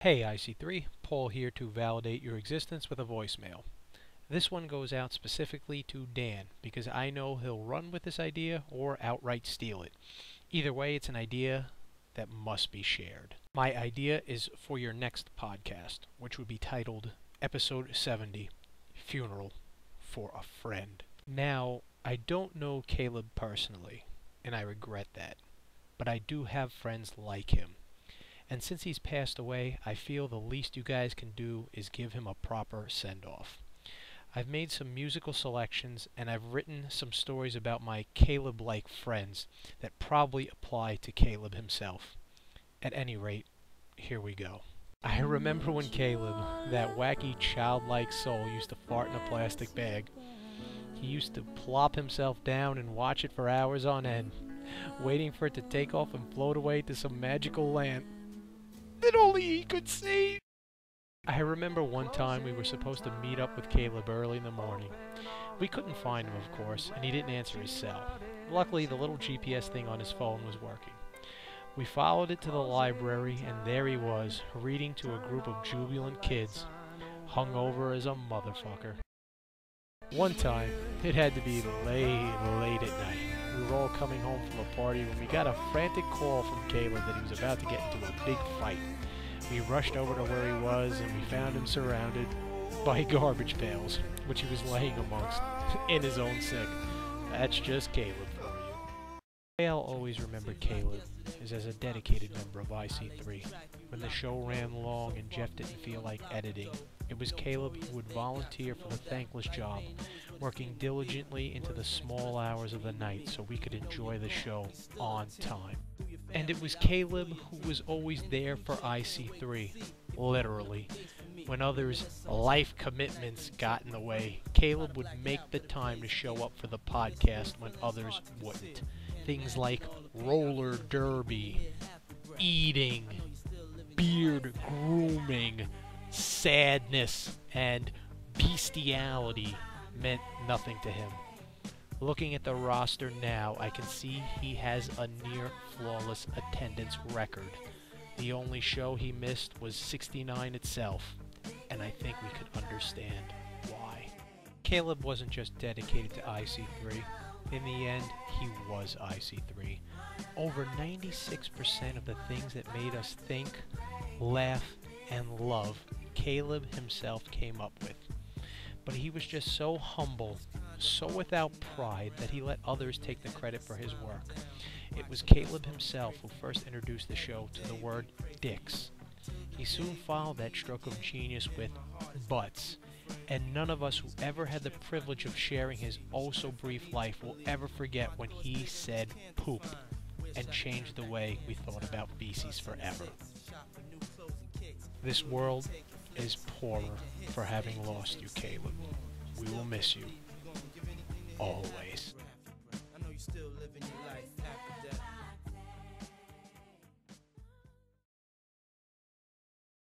Hey IC3, Paul here to validate your existence with a voicemail. This one goes out specifically to Dan because I know he'll run with this idea or outright steal it. Either way, it's an idea that must be shared. My idea is for your next podcast, which would be titled Episode 70, Funeral for a Friend. Now, I don't know Caleb personally, and I regret that, but I do have friends like him. And since he's passed away, I feel the least you guys can do is give him a proper send-off. I've made some musical selections, and I've written some stories about my Caleb-like friends that probably apply to Caleb himself. At any rate, here we go. I remember when Caleb, that wacky childlike soul, used to fart in a plastic bag. He used to plop himself down and watch it for hours on end, waiting for it to take off and float away to some magical land that only he could see. I remember one time we were supposed to meet up with Caleb early in the morning. We couldn't find him, of course, and he didn't answer his cell. Luckily, the little GPS thing on his phone was working. We followed it to the library, and there he was, reading to a group of jubilant kids, hungover as a motherfucker. One time, it had to be late at night. We were all coming home from a party when we got a frantic call from Caleb that he was about to get into a big fight. We rushed over to where he was and we found him surrounded by garbage pails, which he was laying amongst in his own sick. That's just Caleb for you. The way I'll always remember Caleb is as a dedicated member of IC3. When the show ran long and Jeff didn't feel like editing, it was Caleb who would volunteer for the thankless job, working diligently into the small hours of the night so we could enjoy the show on time. And it was Caleb who was always there for IC3, literally. When others' life commitments got in the way, Caleb would make the time to show up for the podcast when others wouldn't. Things like roller derby, eating, beard grooming, sadness, and bestiality meant nothing to him. Looking at the roster now, I can see he has a near-flawless attendance record. The only show he missed was 69 itself, and I think we could understand why. Caleb wasn't just dedicated to IC3. In the end, he was IC3. Over 96% of the things that made us think, laugh, and love, Caleb himself came up with. But he was just so humble, so without pride, that he let others take the credit for his work. It was Caleb himself who first introduced the show to the word dicks. He soon followed that stroke of genius with butts, and none of us who ever had the privilege of sharing his oh-so-brief life will ever forget when he said poop and changed the way we thought about feces forever. This world is poorer for having lost you, Caleb. We will miss you. Always.